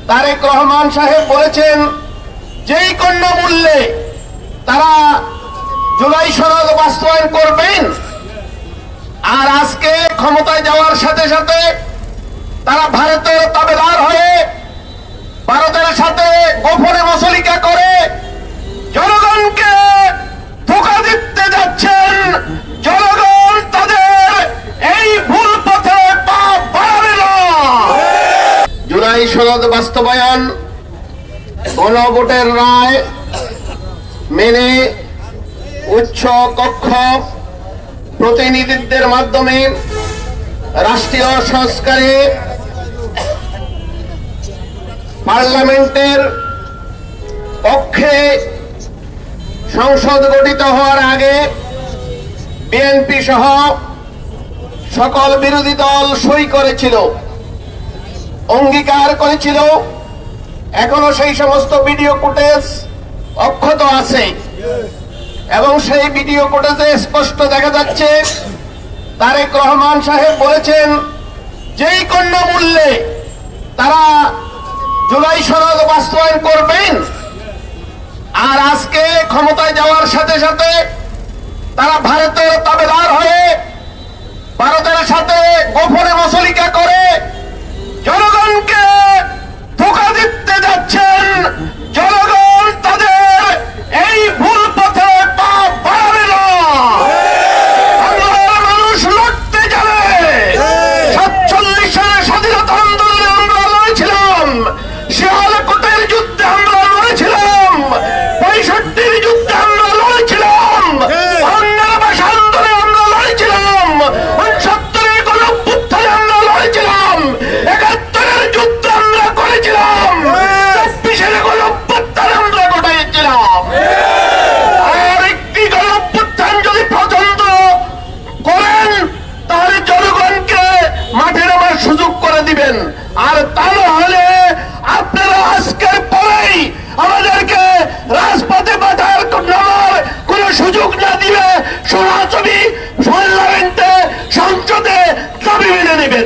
তারেক রহমান সাহেব বলেছেন যেই কোন মূল্যে তারা জুলাই সনদ বাস্তবায়ন করবেন। আর আজকে ক্ষমতায় যাওয়ার সাথে সাথে তারা ভারতের তাবেদার হয়ে ভারতের সাথে গোপনে মসলিকা করে জনগণকে ধোঁকা দিতে যাচ্ছেন। জনগণ তাদের এই ভুল পথে পা বাড়াবে না। জুলাই সনদ বাস্তবায়ন গণভোটের রায় মেনে উচ্চ কক্ষ প্রতিনিধিত্বের মাধ্যমে রাষ্ট্রীয় সংস্কারে পার্লামেন্টের পক্ষে সংসদ গঠিত হওয়ার আগে বিএনপি সহ সকল বিরোধী দল সই করেছিল, অঙ্গীকার করেছিল। এখনো সেই সমস্ত ভিডিও ফুটেজ অক্ষত আছে এবং সেই ভিডিও ফুটেজে স্পষ্ট দেখা যাচ্ছে তারেক রহমান সাহেব বলেছেন যেই কোন মূল্যে তারা জুলাই সনদ বাস্তবায়ন করবেন। আর আজকে ক্ষমতায় যাওয়ার সাথে সাথে তারা ভারতের তাবেদার হয়ে ভারতের সাথে গোপনে মসলিকা করে জনগণকে ধোঁকা দিতে যাচ্ছেন। জনগণ তাদের এই ভুল পথে পা বাড়াবে না। বাংলার মানুষ লড়তে যাবে। 47 সালে স্বাধীনতা আন্দোলনে আমরা লড়েছিলাম, শিয়ালকোটের যুদ্ধে আমরা লড়েছিলাম, 65 যুদ্ধে আমরা লড়েছিলাম, বাংলার ভাষা আন্দোলনে আমরা লড়েছিলাম, 69 গণঅভ্যুত্থানে আমরা লড়েছিলাম, 71 যুদ্ধে আমরা করেছিলাম, 24 গণঅভ্যুত্থান আমরা ঘটাইছিলাম। আর একটি গণঅভ্যুত্থান যদি পছন্দ করেন তাহলে জনগণকে মাঠে নামার সুযোগ করে দিবেন। আর তা হলে আপনারা আজকের পরেই আমাদেরকে রাজপথে নামার কোন সুযোগ না দিবে সরাসরি পার্লামেন্টে সংসদে দাবি মেনে নেবেন।